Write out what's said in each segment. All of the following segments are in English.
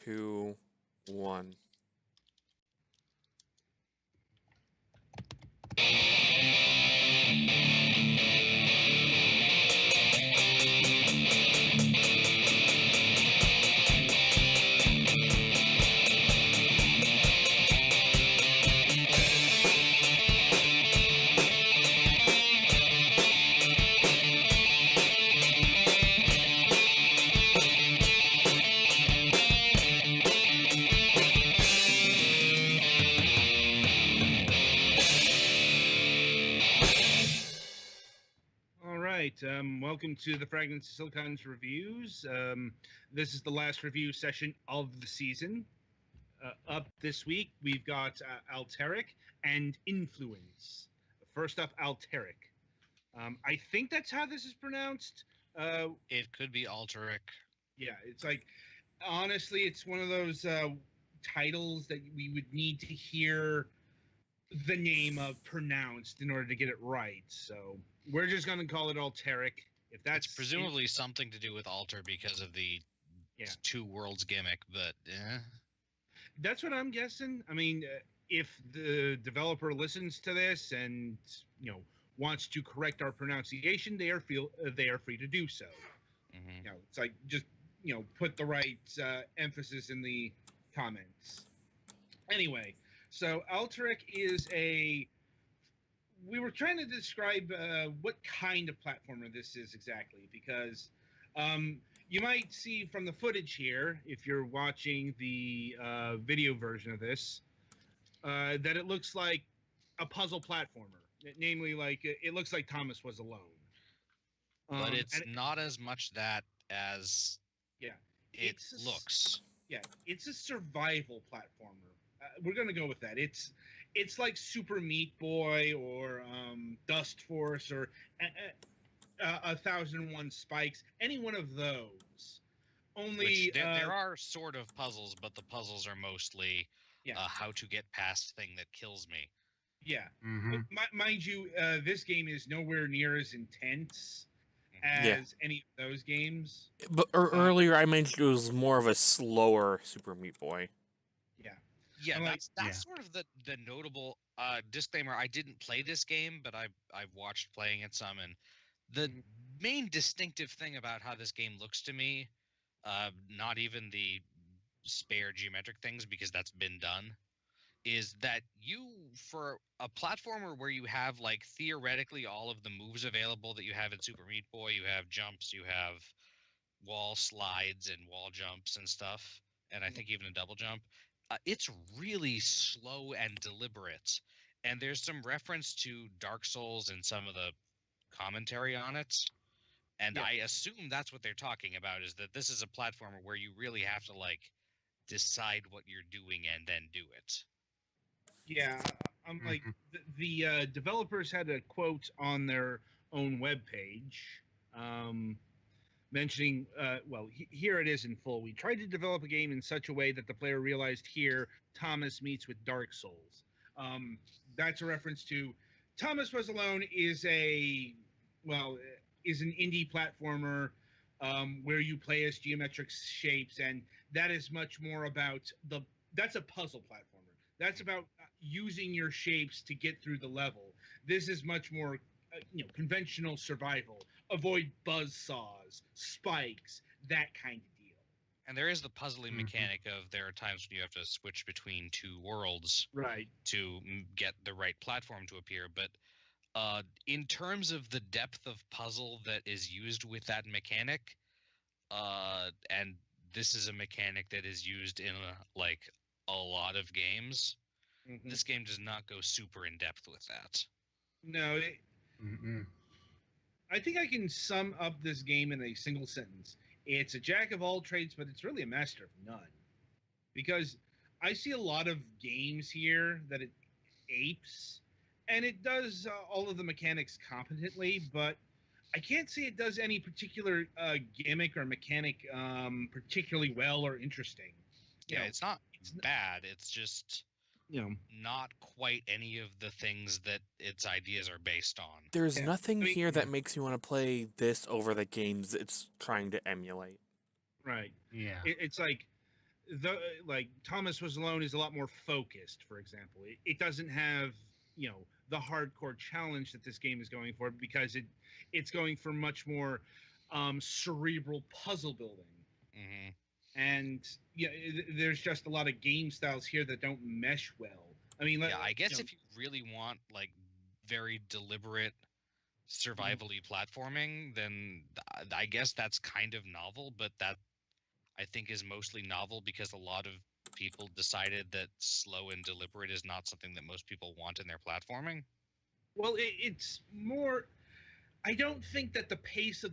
2, 1. Welcome to the Fragments of Silicon's reviews. This is the last review session of the season. Up this week, we've got Alteric and Influence. First up, Alteric. I think that's how this is pronounced. It could be Alteric. Yeah, it's like, honestly, it's one of those titles that we would need to hear the name of pronounced in order to get it right. So we're just going to call it Alteric. If that's it's presumably something to do with Alter because of the two worlds gimmick, but that's what I'm guessing. I mean, if the developer listens to this and wants to correct our pronunciation, they are free to do so. Mm-hmm. It's like just put the right emphasis in the comments. Anyway, so Alteric is we were trying to describe what kind of platformer this is exactly, because you might see from the footage here, if you're watching the video version of this, that it looks like a puzzle platformer. Namely, like it looks like Thomas Was Alone. But it's not as much that as it looks. Yeah, it's a survival platformer. We're going to go with that. It's like Super Meat Boy or Dust Force or 1001 Spikes. Any one of those. Only there are sort of puzzles, but the puzzles are mostly how to get past thing that kills me. Yeah. Mm-hmm. Mind you, this game is nowhere near as intense as any of those games. But earlier I mentioned it was more of a slower Super Meat Boy. Yeah, that's sort of the notable disclaimer. I didn't play this game, but I've watched playing it some, and the main distinctive thing about how this game looks to me, not even the spare geometric things because that's been done, is that for a platformer where you have like theoretically all of the moves available that you have in Super Meat Boy, you have jumps, you have wall slides and wall jumps and stuff, and I think even a double jump. It's really slow and deliberate, and there's some reference to Dark Souls in some of the commentary on it, and I assume that's what they're talking about, is that this is a platformer where you really have to like decide what you're doing and then do it. Yeah, I'm like the developers had a quote on their own webpage mentioning, here it is in full. We tried to develop a game in such a way that the player realized here Thomas meets with Dark Souls. That's a reference to Thomas Was Alone is an indie platformer where you play as geometric shapes, and that is much more about that's a puzzle platformer. That's about using your shapes to get through the level. This is much more conventional survival. Avoid buzzsaws, spikes, that kind of deal. And there is the puzzling mechanic of there are times when you have to switch between two worlds to get the right platform to appear. But in terms of the depth of puzzle that is used with that mechanic, and this is a mechanic that is used in a lot of games, this game does not go super in depth with that. No, I think I can sum up this game in a single sentence. It's a jack of all trades, but it's really a master of none. Because I see a lot of games here that it apes, and it does all of the mechanics competently, but I can't say it does any particular gimmick or mechanic particularly well or interesting. It's not bad. It's just not quite any of the things that its ideas are based on. There's nothing here that makes you want to play this over the games it's trying to emulate. Right. Yeah. It's like the like Thomas Was Alone is a lot more focused. For example, it doesn't have the hardcore challenge that this game is going for because it's going for much more cerebral puzzle building. Mm-hmm. And there's just a lot of game styles here that don't mesh well. I mean, yeah, I guess if you really want like very deliberate survivally platforming, then I guess that's kind of novel, but that I think is mostly novel because a lot of people decided that slow and deliberate is not something that most people want in their platforming. Well, it's more. I don't think that the pace of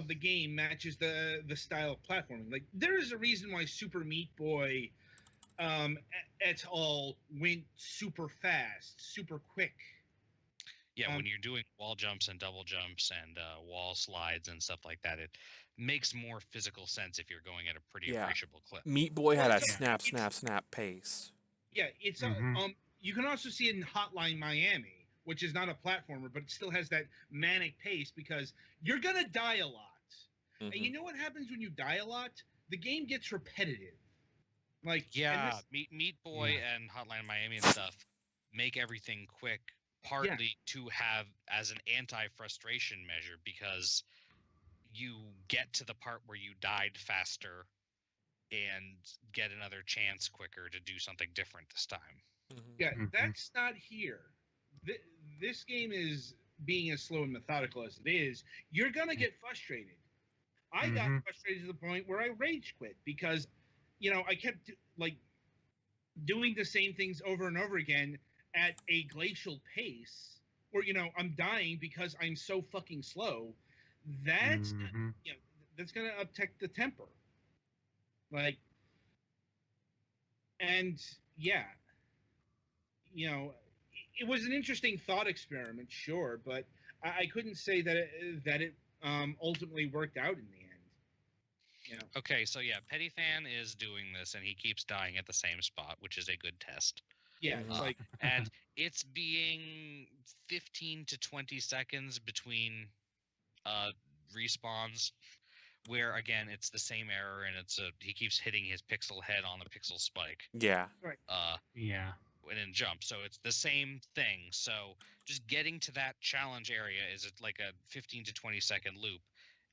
the game matches the style of platforming. Like there is a reason why Super Meat Boy et al. Went super fast, super quick. Yeah, when you're doing wall jumps and double jumps and wall slides and stuff like that, it makes more physical sense if you're going at a pretty appreciable clip. Meat Boy had a snap pace. Yeah, it's you can also see it in Hotline Miami, which is not a platformer, but it still has that manic pace because you're gonna die a lot. And you know what happens when you die a lot? The game gets repetitive. Like Meat Boy and Hotline Miami and stuff make everything quick, partly to have as an anti-frustration measure because you get to the part where you died faster and get another chance quicker to do something different this time. Yeah, that's not here. This game is being as slow and methodical as it is. You're gonna get frustrated. I got frustrated to the point where I rage quit because, I kept doing the same things over and over again at a glacial pace, where I'm dying because I'm so fucking slow. That's that's gonna uptick the temper. And it was an interesting thought experiment, sure, but I couldn't say that it ultimately worked out in the end. Okay, so Petty Fan is doing this, and he keeps dying at the same spot, which is a good test. Yeah, it's and it's being 15 to 20 seconds between respawns, where again it's the same error, and he keeps hitting his pixel head on the pixel spike. Yeah. Right. And then jump, so it's the same thing. So just getting to that challenge area is like a 15 to 20 second loop.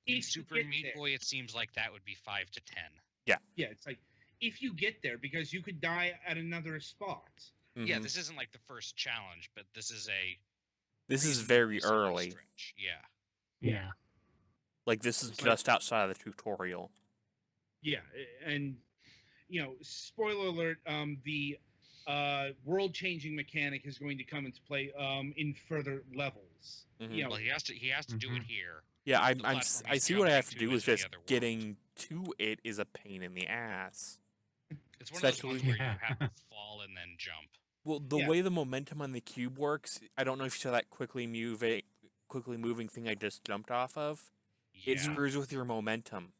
In Super Meat Boy, it seems like that would be 5 to 10. Yeah. Yeah, it's like if you get there, because you could die at another spot. Yeah, this isn't like the first challenge, but this is very early. Stretch. Yeah. Like this is just outside of the tutorial. Yeah, and spoiler alert, the world-changing mechanic is going to come into play in further levels. Well, he has to do it here. Yeah, I see what I have to do is just getting to it is a pain in the ass. It's one of those ones where you have to fall and then jump. Well, the way the momentum on the cube works, I don't know if you saw that quickly moving thing I just jumped off of. It screws with your momentum.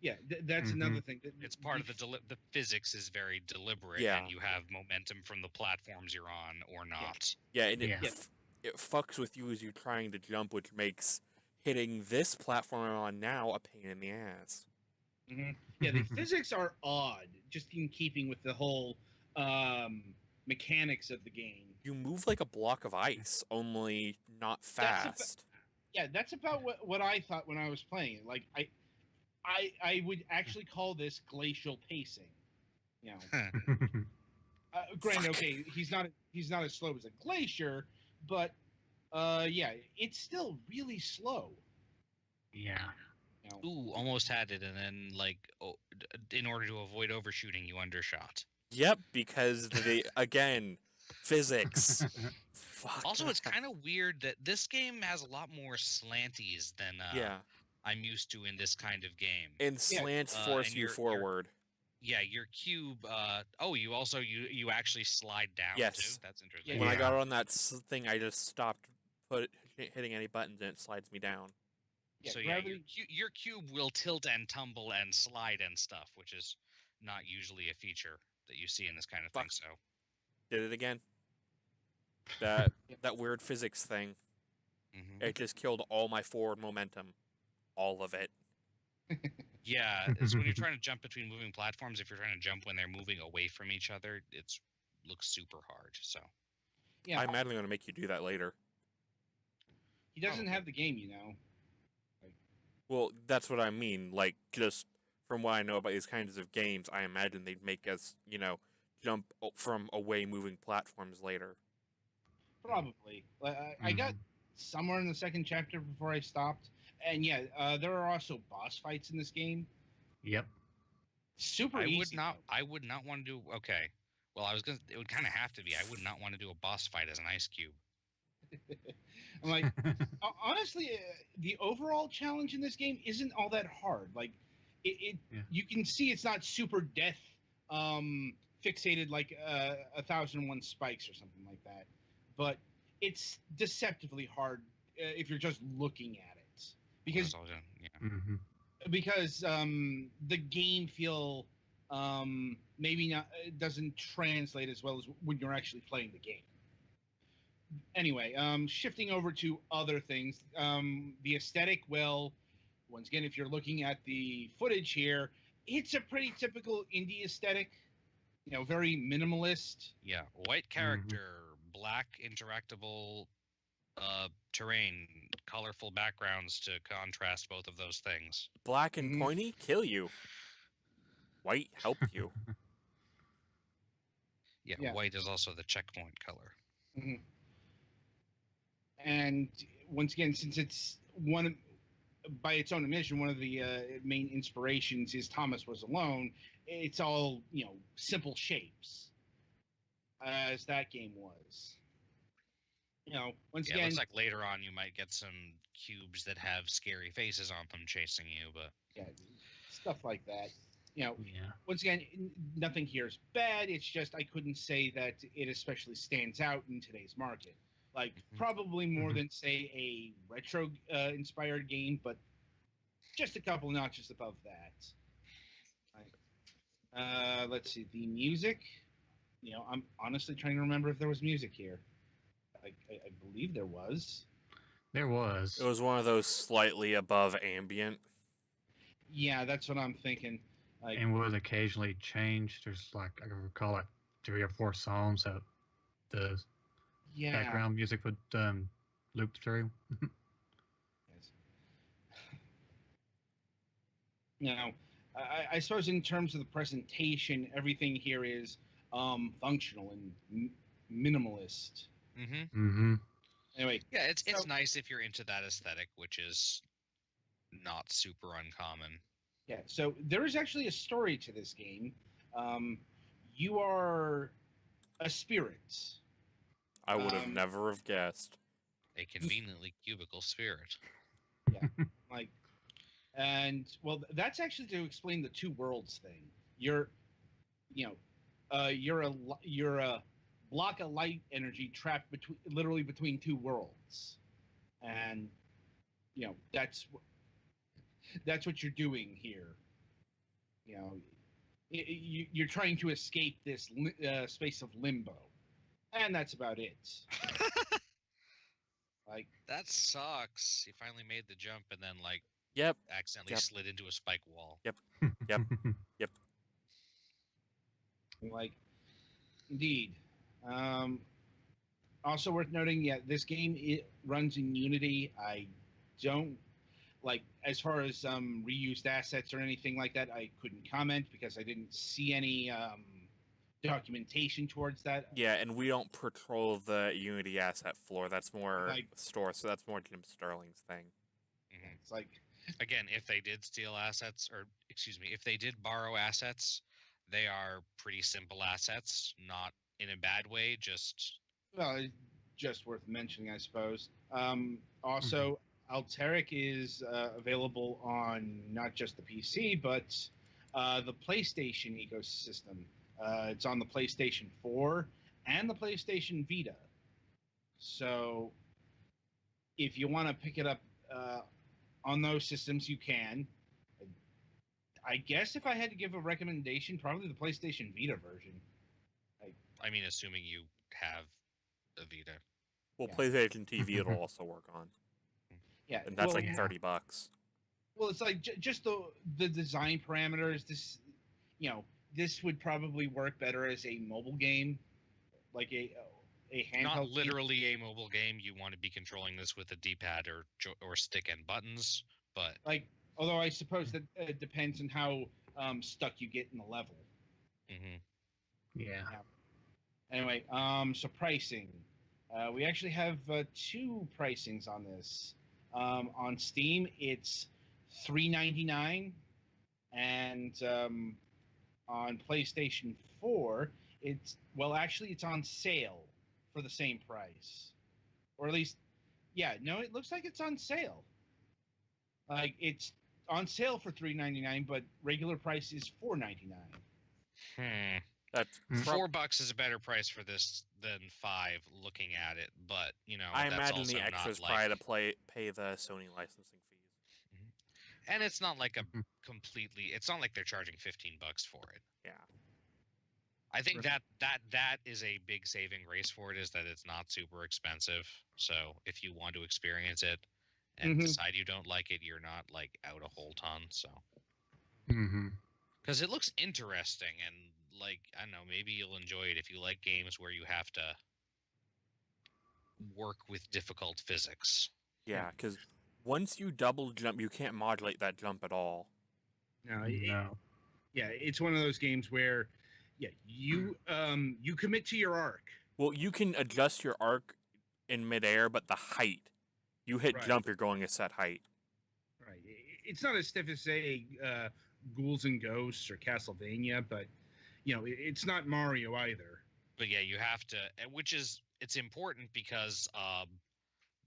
Yeah, that's another thing. It's part of the physics is very deliberate, and you have momentum from the platforms you're on or not. Yeah, and it fucks with you as you're trying to jump, which makes hitting this platform I'm on now a pain in the ass. Yeah, the physics are odd, just in keeping with the whole mechanics of the game. You move like a block of ice, only not fast. That's about what I thought when I was playing it. Like I would actually call this glacial pacing. Granted, okay, he's not as slow as a glacier, but it's still really slow. Yeah. Ooh, almost had it, and then in order to avoid overshooting, you undershot. Yep, because again, physics. Fuck. Also, it's kind of weird that this game has a lot more slanties than I'm used to in this kind of game. And slants force you forward. Your cube. You actually slide down. Yes, too? That's interesting. When I got on that thing, I just stopped hitting any buttons, and it slides me down. So your cube will tilt and tumble and slide and stuff, which is not usually a feature that you see in this kind of thing. So did it again. That weird physics thing. It just killed all my forward momentum, all of it. Yeah, it's when you're trying to jump between moving platforms. If you're trying to jump when they're moving away from each other, it's looks super hard. So Yeah, I'm madly going to make you do that later. he doesn't have the game, you know. Well, that's what I mean. Like, just from what I know about these kinds of games, I imagine they'd make us, jump from away moving platforms later. Probably. I got somewhere in the second chapter before I stopped, and yeah, there are also boss fights in this game. Yep. Super easy. I would not want to do. Okay, well, it would kind of have to be. I would not want to do a boss fight as an ice cube. I'm like, honestly, the overall challenge in this game isn't all that hard. Like, you can see it's not super death fixated like 1001 Spikes or something like that, but it's deceptively hard if you're just looking at it because the game feel maybe not doesn't translate as well as when you're actually playing the game. Anyway, shifting over to other things, the aesthetic, well, once again, if you're looking at the footage here, it's a pretty typical indie aesthetic, very minimalist. Yeah, white character, black interactable terrain, colorful backgrounds to contrast both of those things. Black and pointy, kill you. White, help you. Yeah, white is also the checkpoint color. And once again, since it's by its own admission, one of the main inspirations is Thomas Was Alone, it's all, simple shapes, as that game was. Once again... it looks like later on you might get some cubes that have scary faces on them chasing you, but... Yeah, stuff like that. Once again, nothing here is bad, it's just I couldn't say that it especially stands out in today's market. Like, probably more than, say, a retro-inspired game, but just a couple notches above that. Let's see, the music. I'm honestly trying to remember if there was music here. I believe there was. There was. It was one of those slightly above ambient. Yeah, that's what I'm thinking. And would occasionally change. There's, I recall, 3 or 4 songs that the background music would loop through. Yes. I suppose in terms of the presentation, everything here is functional and minimalist. Anyway, yeah, it's nice if you're into that aesthetic, which is not super uncommon. Yeah, so there is actually a story to this game. You are a spirit. I would have never have guessed. A conveniently cubical spirit. Yeah, and well, that's actually to explain the two worlds thing. You're a block of light energy trapped literally between two worlds, and that's what you're doing here. You're trying to escape this space of limbo, and that's about it. That sucks. You finally made the jump and then accidentally slid into a spike wall. Yep. Indeed. Also worth noting, this game runs in Unity. I don't as far as reused assets or anything like that. I couldn't comment because I didn't see any documentation towards that. Yeah, and we don't patrol the Unity asset floor. That's more store, so that's more Jim Sterling's thing. It's again, if they did steal assets, or excuse me, if they did borrow assets, they are pretty simple assets, not in a bad way, just worth mentioning, I suppose. Also, Alteric is available on not just the PC, but the PlayStation ecosystem. It's on the PlayStation 4 and the PlayStation Vita. So if you want to pick it up on those systems, you can. I guess if I had to give a recommendation, probably the PlayStation Vita version. I mean, assuming you have a Vita. Well, PlayStation TV it'll also work on. Yeah, and that's $30. Well, it's like just the design parameters. This would probably work better as a mobile game, like a handheld. Not literally game. A mobile game. You want to be controlling this with a D-pad or stick and buttons, but like. Although I suppose that it depends on how stuck you get in the level. Mm-hmm. Yeah. Anyway, so pricing. We actually have 2 pricings on this. On Steam, it's $3.99, and on PlayStation 4, it's on sale for the same price, or at least, it looks like it's on sale. Like it's on sale for $3.99, but regular price is $4.99. That's $4 is a better price for this than $5. Looking at it, but I that's imagine also the extras not probably like to pay the Sony licensing fees. and it's not like completely. It's not like they're charging $15 for it. Yeah. I think that is a big saving grace for it, is that it's not super expensive. So if you want to experience it and decide you don't like it, you're not like out a whole ton. So because it looks interesting, and like, I don't know, maybe you'll enjoy it if you like games where you have to work with difficult physics. Yeah, because once you double jump, you can't modulate that jump at all. No. It's one of those games where, you commit to your arc. Well, you can adjust your arc in midair, but the height, you hit jump, you're going a set height. Right. It's not as stiff as, say, Ghouls and Ghosts or Castlevania, but it's not Mario either. But yeah, you have to, it's important because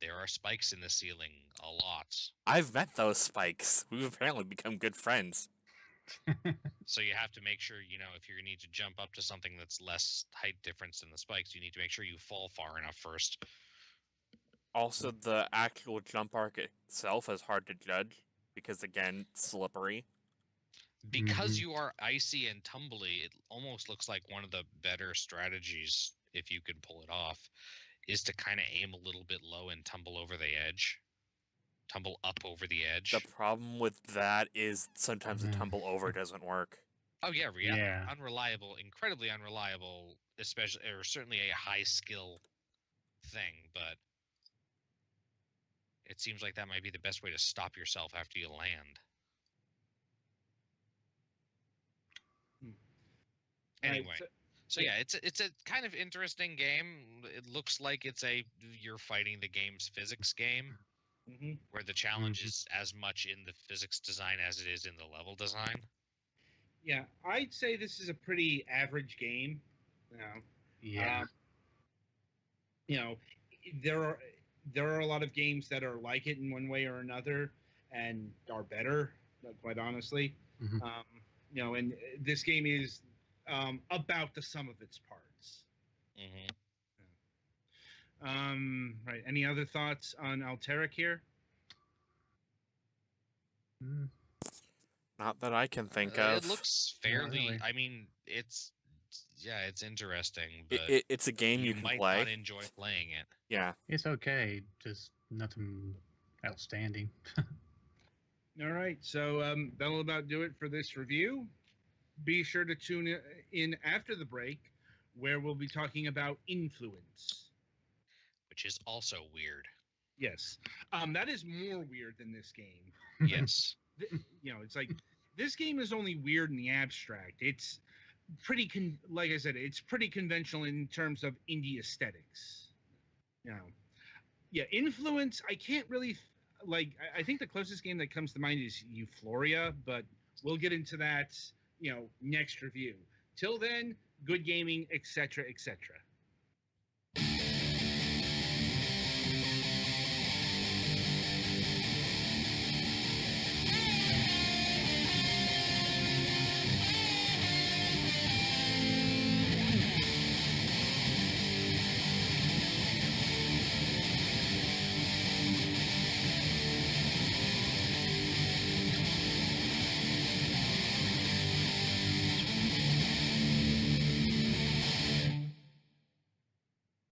there are spikes in the ceiling a lot. I've met those spikes. We've apparently become good friends. So you have to make sure, if you need to jump up to something that's less height difference than the spikes, you need to make sure you fall far enough first. Also, the actual jump arc itself is hard to judge because, again, it's slippery. Because you are icy and tumbly, it almost looks like one of the better strategies, if you can pull it off, is to kind of aim a little bit low and tumble over the edge. Tumble up over the edge. The problem with that is sometimes the tumble over doesn't work. Oh yeah, unreliable, incredibly unreliable, especially, or certainly a high skill thing, but it seems like that might be the best way to stop yourself after you land. Anyway, so yeah, it's a kind of interesting game. It looks like you're fighting the game's physics game, where the challenge is as much in the physics design as it is in the level design. Yeah, I'd say this is a pretty average game. There are a lot of games that are like it in one way or another and are better, quite honestly. And this game is about the sum of its parts. Right. Any other thoughts on Alteric here? Not that I can think of. It looks fairly. Really. I mean, it's interesting. But it's a game you can might play. Not enjoy playing it. Yeah, it's okay. Just nothing outstanding. All right, so that'll about do it for this review. Be sure to tune in after the break, where we'll be talking about Influence, which is also weird. Yes, that is more weird than this game. Yes, it's like this game is only weird in the abstract. It's pretty like I said, it's pretty conventional in terms of indie aesthetics. Influence. I can't really I think the closest game that comes to mind is Euphoria, but we'll get into that next review. Till then, good gaming, etc., etc.